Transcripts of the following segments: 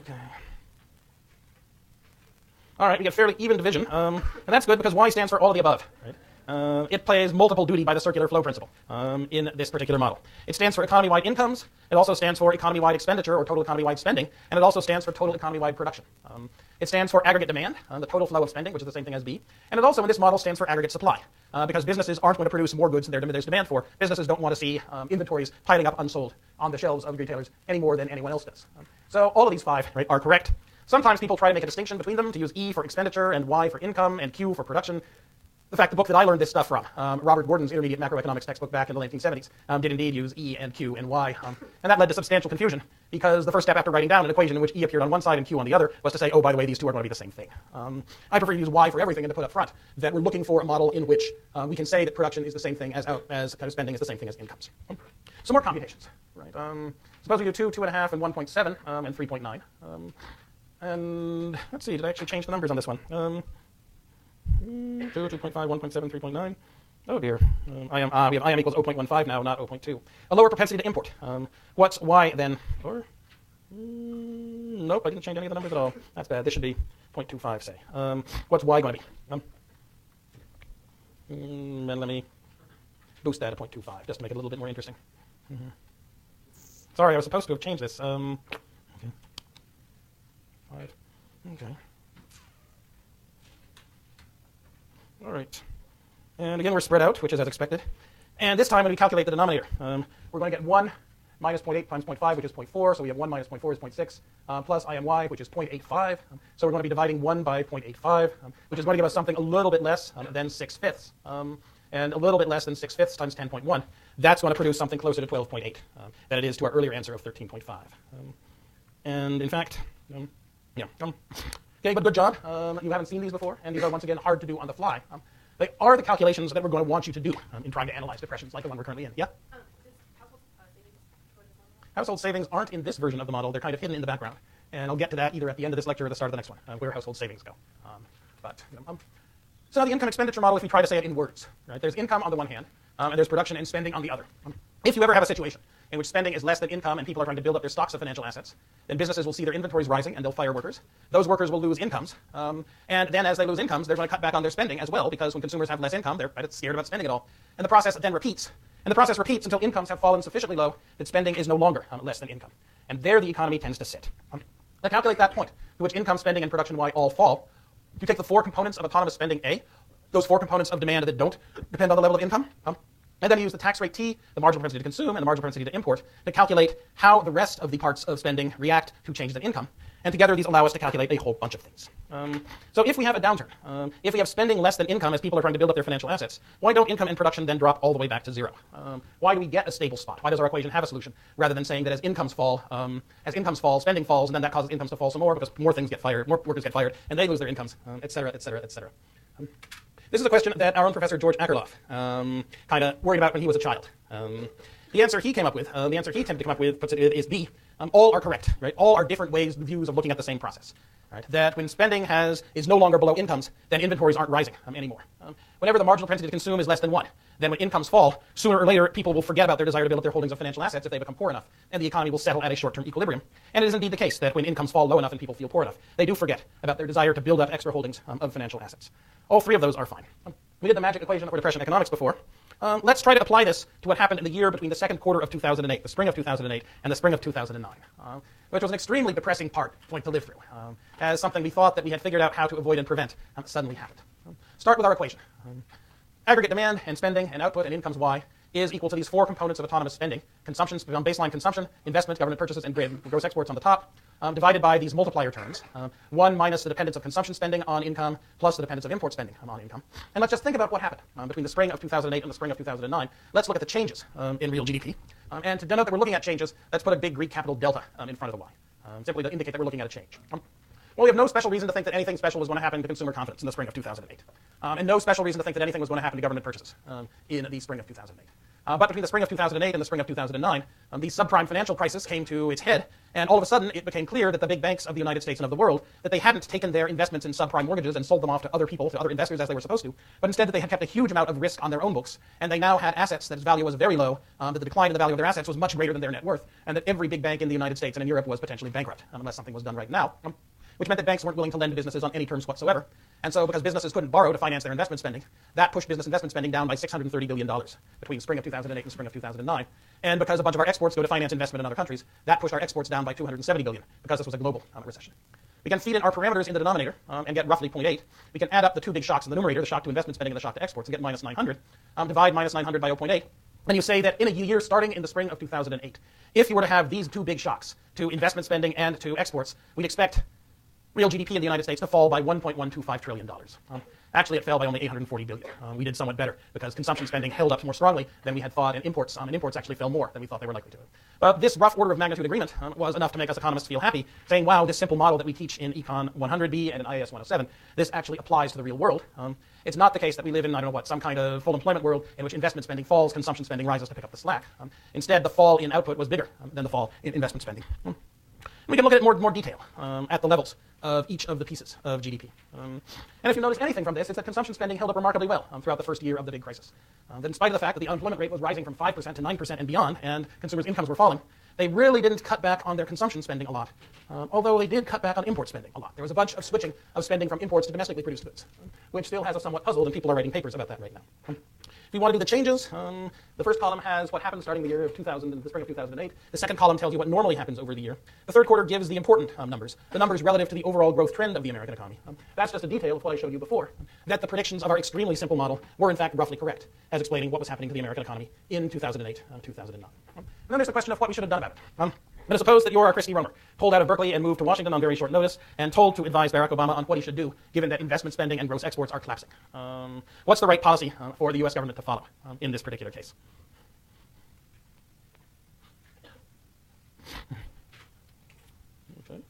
Okay. All right, we get fairly even division, and that's good because Y stands for all of the above. Right? It plays multiple duty by the circular flow principle in this particular model. It stands for economy-wide incomes. It also stands for economy-wide expenditure or total economy-wide spending, and it also stands for total economy-wide production. It stands for aggregate demand, the total flow of spending, which is the same thing as B. And it also, in this model, stands for aggregate supply, because businesses aren't going to produce more goods than there's demand for. Businesses don't want to see inventories piling up unsold on the shelves of retailers any more than anyone else does. So all of these five, right, are correct. Sometimes people try to make a distinction between them, to use E for expenditure and Y for income and Q for production. In fact, the book that I learned this stuff from, Robert Gordon's intermediate macroeconomics textbook back in the 1970s, did indeed use E and Q and Y. And that led to substantial confusion, because the first step after writing down an equation in which E appeared on one side and Q on the other was to say, oh, by the way, these two are going to be the same thing. I prefer to use Y for everything and to put up front that we're looking for a model in which we can say that production is the same thing as kind of spending is the same thing as incomes. Some more computations. Right? Suppose we do 2, 2.5, and 1.7, and 3.9. And let's see, did I actually change the numbers on this one? 2, 2.5, 1.7, 3.9. Oh dear. We have IM equals 0.15 now, not 0.2. A lower propensity to import. What's Y then? Or nope, I didn't change any of the numbers at all. That's bad. This should be 0.25, say. What's Y going to be? And let me boost that to 0.25, just to make it a little bit more interesting. Sorry, I was supposed to have changed this. Okay. 5. Okay. All right. And again, we're spread out, which is as expected. And this time, when we calculate the denominator, we're going to get 1 minus 0.8 times 0.5, which is 0.4. So we have 1 minus 0.4 is 0.6, plus IMY, which is 0.85. So we're going to be dividing 1 by 0.85, which is going to give us something a little bit less than 6/5. And a little bit less than 6/5 times 10.1. That's going to produce something closer to 12.8 than it is to our earlier answer of 13.5. And in fact, okay, but good job. You haven't seen these before, and these are once again hard to do on the fly. They are the calculations that we're going to want you to do in trying to analyze depressions like the one we're currently in. Yeah? Household savings aren't in this version of the model. They're kind of hidden in the background. And I'll get to that either at the end of this lecture or the start of the next one, where household savings go. So now the income expenditure model, if we try to say it in words, right? There's income on the one hand, and there's production and spending on the other. If you ever have a situation in which spending is less than income and people are trying to build up their stocks of financial assets, then businesses will see their inventories rising and they'll fire workers. Those workers will lose incomes. And then as they lose incomes, they're going to cut back on their spending as well, because when consumers have less income, they're scared about spending it all. And the process then repeats. And the process repeats until incomes have fallen sufficiently low that spending is no longer less than income. And there the economy tends to sit. Now calculate that point to which income, spending, and production Y all fall. You take the 4 components of autonomous spending A, those 4 components of demand that don't depend on the level of income, and then you use the tax rate T, the marginal propensity to consume, and the marginal propensity to import to calculate how the rest of the parts of spending react to changes in income. And together these allow us to calculate a whole bunch of things. So if we have a downturn, if we have spending less than income as people are trying to build up their financial assets, why don't income and production then drop all the way back to 0? Why do we get a stable spot? Why does our equation have a solution, rather than saying that as incomes fall, spending falls, and then that causes incomes to fall some more because more things get fired, more workers get fired, and they lose their incomes, et cetera, et cetera, et cetera. This is a question that our own professor, George Akerlof, kind of worried about when he was a child. The answer he came up with, the answer he tended to come up with, puts it, is B. All are correct, right? All are different views of looking at the same process. Right? That when spending is no longer below incomes, then inventories aren't rising anymore. Whenever the marginal propensity to consume is less than 1, then when incomes fall, sooner or later people will forget about their desire to build up their holdings of financial assets if they become poor enough, and the economy will settle at a short-term equilibrium. And it is indeed the case that when incomes fall low enough and people feel poor enough, they do forget about their desire to build up extra holdings of financial assets. All 3 of those are fine. We did the magic equation for depression economics before. Let's try to apply this to what happened in the year between the second quarter of 2008, the spring of 2008, and the spring of 2009, which was an extremely depressing point to live through, as something we thought that we had figured out how to avoid and prevent suddenly happened. Start with our equation. Aggregate demand and spending and output and incomes Y is equal to these 4 components of autonomous spending: consumption, baseline consumption, investment, government purchases, and gross exports on the top, divided by these multiplier terms, 1 minus the dependence of consumption spending on income plus the dependence of import spending on income. And let's just think about what happened between the spring of 2008 and the spring of 2009. Let's look at the changes in real GDP. And to denote that we're looking at changes, let's put a big Greek capital delta in front of the Y, simply to indicate that we're looking at a change. Well, we have no special reason to think that anything special was going to happen to consumer confidence in the spring of 2008. And no special reason to think that anything was going to happen to government purchases in the spring of 2008. But between the spring of 2008 and the spring of 2009, the subprime financial crisis came to its head, and all of a sudden it became clear that the big banks of the United States and of the world, that they hadn't taken their investments in subprime mortgages and sold them off to other people, to other investors as they were supposed to, but instead that they had kept a huge amount of risk on their own books, and they now had assets that its value was very low, that the decline in the value of their assets was much greater than their net worth, and that every big bank in the United States and in Europe was potentially bankrupt, unless something was done right now, which meant that banks weren't willing to lend to businesses on any terms whatsoever. And so because businesses couldn't borrow to finance their investment spending, that pushed business investment spending down by $630 billion between spring of 2008 and spring of 2009. And because a bunch of our exports go to finance investment in other countries, that pushed our exports down by $270 billion because this was a global recession. We can feed in our parameters in the denominator and get roughly 0.8. We can add up the two big shocks in the numerator, the shock to investment spending and the shock to exports, and get minus 900. Divide minus 900 by 0.8. And you say that in a year starting in the spring of 2008, if you were to have these two big shocks to investment spending and to exports, we'd expect real GDP in the United States to fall by $1.125 trillion. Actually, it fell by only $840 billion. We did somewhat better because consumption spending held up more strongly than we had thought, and imports actually fell more than we thought they were likely to. But this rough order of magnitude agreement was enough to make us economists feel happy, saying, wow, this simple model that we teach in Econ 100B and in IAS 107, this actually applies to the real world. It's not the case that we live in, I don't know what, some kind of full employment world in which investment spending falls, consumption spending rises to pick up the slack. Instead, the fall in output was bigger than the fall in investment spending. We can look at it more detail at the levels of each of the pieces of GDP. And if you notice anything from this, it's that consumption spending held up remarkably well throughout the first year of the big crisis. That in spite of the fact that the unemployment rate was rising from 5% to 9% and beyond, and consumers' incomes were falling, they really didn't cut back on their consumption spending a lot, although they did cut back on import spending a lot. There was a bunch of switching of spending from imports to domestically produced goods, which still has us somewhat puzzled, and people are writing papers about that right now. If you want to do the changes, the first column has what happened starting the year of 2000, the spring of 2008. The second column tells you what normally happens over the year. The third quarter gives the important numbers, the numbers relative to the overall growth trend of the American economy. That's just a detail of what I showed you before, that the predictions of our extremely simple model were in fact roughly correct, as explaining what was happening to the American economy in 2008, 2009. And then there's the question of what we should have done about it. Let us suppose that you're our Christy Romer, pulled out of Berkeley and moved to Washington on very short notice, and told to advise Barack Obama on what he should do, given that investment spending and gross exports are collapsing. What's the right policy for the U.S. government to follow in this particular case? Okay.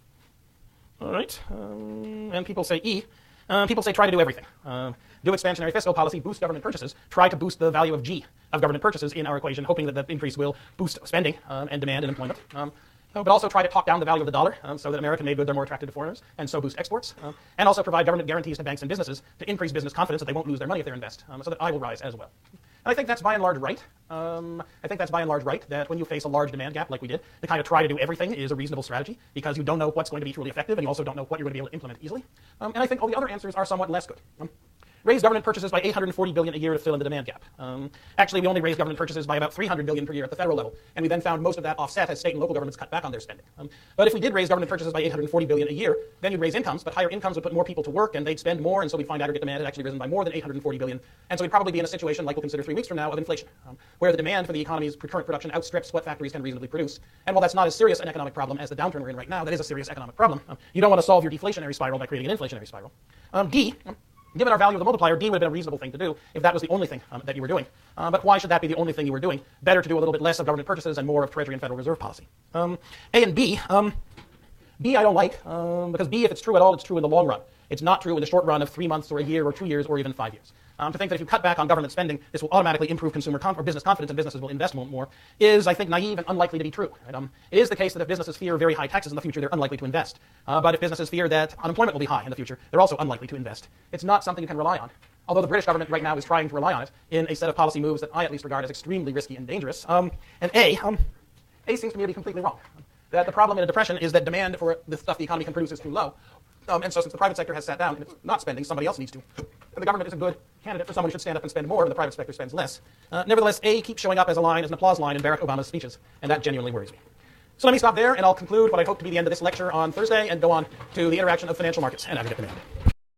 All right. And people say E. People say try to do everything. Do expansionary fiscal policy, boost government purchases, try to boost the value of G of government purchases in our equation, hoping that the increase will boost spending and demand and employment. But also try to talk down the value of the dollar so that American-made goods are more attractive to foreigners, and so boost exports. And also provide government guarantees to banks and businesses to increase business confidence that they won't lose their money if they invest, so that I will rise as well. And I think that's by and large right. That when you face a large demand gap like we did, to kind of try to do everything is a reasonable strategy, because you don't know what's going to be truly effective, and you also don't know what you're going to be able to implement easily. And I think all the other answers are somewhat less good. Raise government purchases by $840 billion a year to fill in the demand gap. Actually, we only raised government purchases by about $300 billion per year at the federal level, and we then found most of that offset as state and local governments cut back on their spending. But if we did raise government purchases by $840 billion a year, then you'd raise incomes, but higher incomes would put more people to work, and they'd spend more, and so we'd find aggregate demand had actually risen by more than $840 billion. And so we'd probably be in a situation like we'll consider 3 weeks from now of inflation, where the demand for the economy's current production outstrips what factories can reasonably produce. And while that's not as serious an economic problem as the downturn we're in right now, that is a serious economic problem. You don't want to solve your deflationary spiral by creating an inflationary spiral. D. Given our value of the multiplier, D would have been a reasonable thing to do if that was the only thing that you were doing. But why should that be the only thing you were doing? Better to do a little bit less of government purchases and more of Treasury and Federal Reserve policy. A and B. B I don't like, because B, if it's true at all, it's true in the long run. It's not true in the short run of 3 months or a year or 2 years or even 5 years. To think that if you cut back on government spending, this will automatically improve consumer or business confidence and businesses will invest more is, I think, naive and unlikely to be true. Right? It is the case that if businesses fear very high taxes in the future, they're unlikely to invest. But if businesses fear that unemployment will be high in the future, they're also unlikely to invest. It's not something you can rely on. Although the British government right now is trying to rely on it in a set of policy moves that I at least regard as extremely risky and dangerous. And A seems to me to be completely wrong. That the problem in a depression is that demand for the stuff the economy can produce is too low. And so since the private sector has sat down and it's not spending, somebody else needs to. And the government is a good candidate for someone who should stand up and spend more, and the private sector spends less. Nevertheless, A keeps showing up as a line, as an applause line in Barack Obama's speeches, and that genuinely worries me. So let me stop there, and I'll conclude what I hope to be the end of this lecture on Thursday and go on to the interaction of financial markets and aggregate demand.